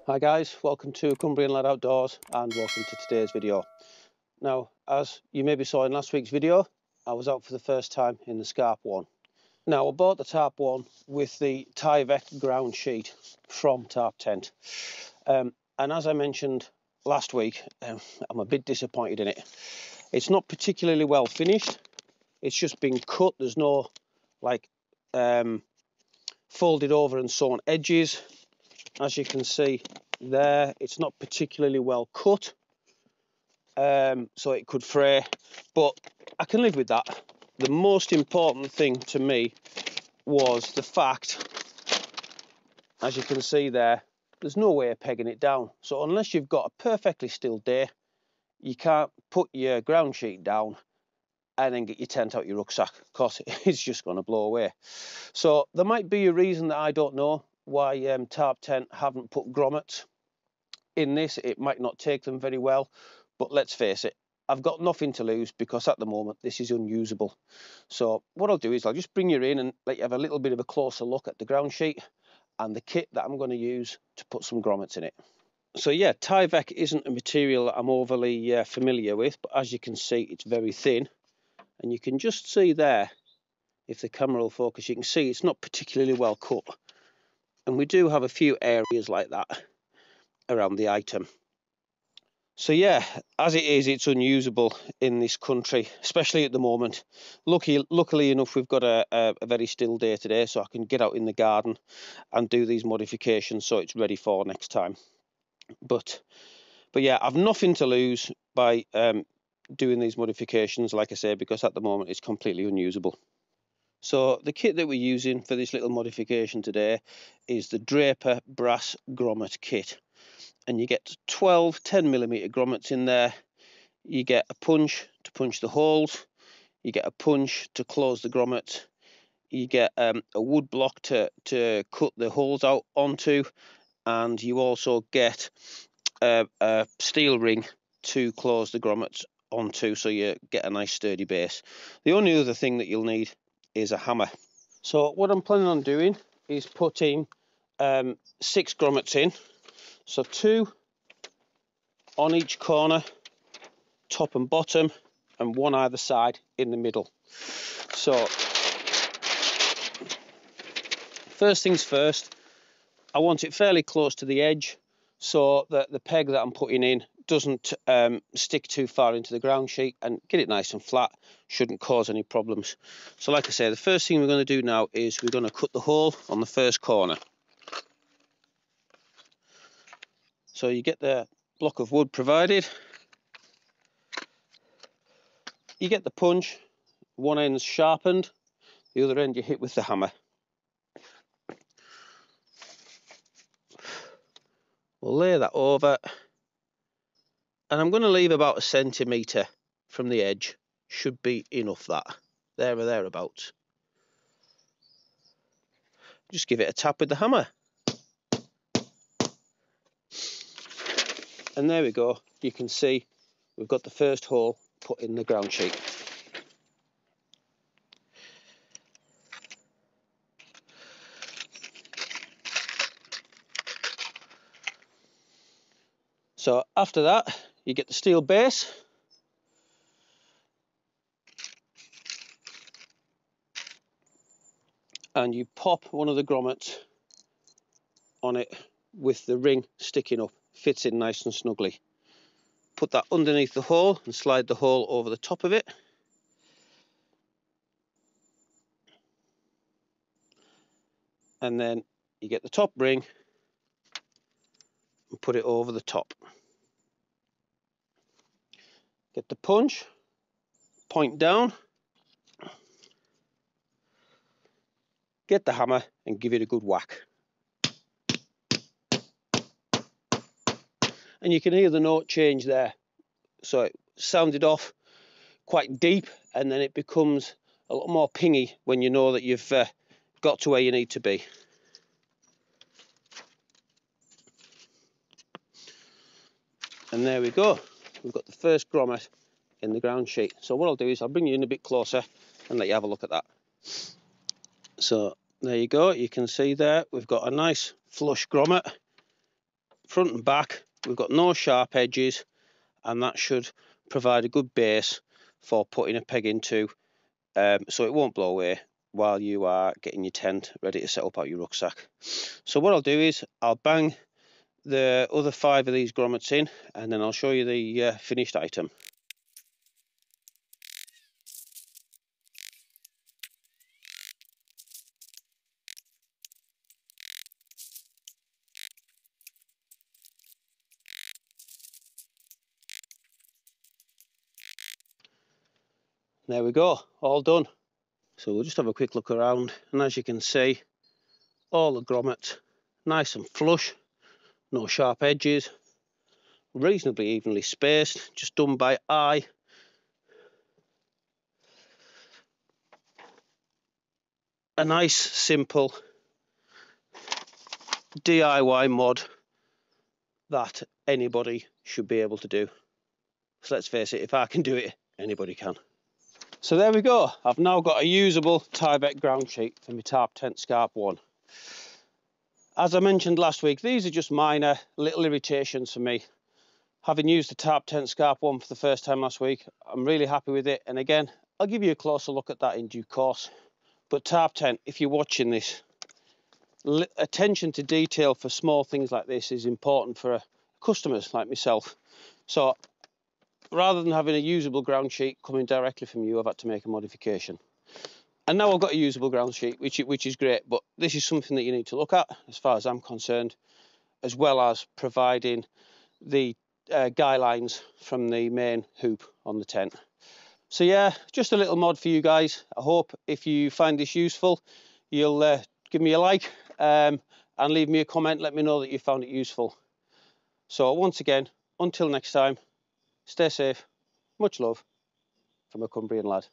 Hi guys, welcome to Cumbrian Lad Outdoors and welcome to today's video. Now, as you maybe saw in last week's video, I was out for the first time in the Scarp one. Now, I bought the Tarp one with the Tyvek ground sheet from Tarptent. And as I mentioned last week, I'm a bit disappointed in it. It's not particularly well finished. It's just been cut. There's no like folded over and sewn edges. As you can see there, it's not particularly well cut, so it could fray, but I can live with that. The most important thing to me was the fact, as you can see there, there's no way of pegging it down. So unless you've got a perfectly still day, you can't put your ground sheet down and then get your tent out your rucksack, because it's just going to blow away. So there might be a reason that I don't know why Tarptent haven't put grommets in this. It might not take them very well, but let's face it, I've got nothing to lose because at the moment this is unusable. So what I'll do is I'll just bring you in and let you have a little bit of a closer look at the ground sheet and the kit that I'm going to use to put some grommets in it. So yeah, Tyvek isn't a material that I'm overly familiar with, but as you can see, it's very thin, and you can just see there, if the camera will focus, you can see it's not particularly well cut. And we do have a few areas like that around the item. So yeah, as it is, it's unusable in this country, especially at the moment. Luckily enough, we've got a very still day today, so I can get out in the garden and do these modifications so it's ready for next time. But yeah, I've nothing to lose by doing these modifications, like I say, because at the moment it's completely unusable. So the kit that we're using for this little modification today is the Draper brass grommet kit, and you get 12 10mm grommets in there. You get a punch to punch the holes, you get a punch to close the grommet, you get a wood block to cut the holes out onto, and you also get a steel ring to close the grommets onto, so you get a nice sturdy base. The only other thing that you'll need is a hammer. So what I'm planning on doing is putting 6 grommets in, so 2 on each corner, top and bottom, and 1 either side in the middle. So first things first, I want it fairly close to the edge so that the peg that I'm putting in doesn't stick too far into the ground sheet, and get it nice and flat, shouldn't cause any problems. So like I say, the first thing we're going to do now is we're going to cut the hole on the first corner. So you get the block of wood provided, you get the punch, one end's sharpened, the other end you hit with the hammer. We'll lay that over, and I'm going to leave about 1 centimetre from the edge. Should be enough, that, there or thereabouts. Just give it a tap with the hammer. And there we go, you can see we've got the first hole put in the ground sheet. So after that, you get the steel base, and you pop one of the grommets on it with the ring sticking up, fits in nice and snugly. Put that underneath the hole and slide the hole over the top of it. And then you get the top ring and put it over the top. Get the punch, point down, get the hammer and give it a good whack. And you can hear the note change there. So it sounded off quite deep, and then it becomes a lot more pingy when you know that you've got to where you need to be. And there we go, we've got the first grommet in the ground sheet. So what I'll do is I'll bring you in a bit closer and let you have a look at that. So there you go, you can see there we've got a nice flush grommet front and back, we've got no sharp edges, and that should provide a good base for putting a peg into, so it won't blow away while you are getting your tent ready to set up out your rucksack. So what I'll do is I'll bang the other 5 of these grommets in, and then I'll show you the finished item. There we go, all done. So we'll just have a quick look around, and as you can see, all the grommets nice and flush, no sharp edges, reasonably evenly spaced, just done by eye. A nice simple DIY mod that anybody should be able to do. So let's face it, if I can do it, anybody can. So there we go, I've now got a usable Tyvek ground sheet for my Tarptent Scarp 1. As I mentioned last week, these are just minor little irritations for me. Having used the Tarptent Scarp 1 for the first time last week, I'm really happy with it, and again, I'll give you a closer look at that in due course. But Tarptent, if you're watching this, attention to detail for small things like this is important for customers like myself. So rather than having a usable ground sheet coming directly from you, I've had to make a modification. And now I've got a usable ground sheet, which is great, but this is something that you need to look at as far as I'm concerned, as well as providing the guy lines from the main hoop on the tent. So yeah, just a little mod for you guys. I hope if you find this useful, you'll give me a like and leave me a comment. Let me know that you found it useful. So once again, until next time, stay safe. Much love from a Cumbrian lad.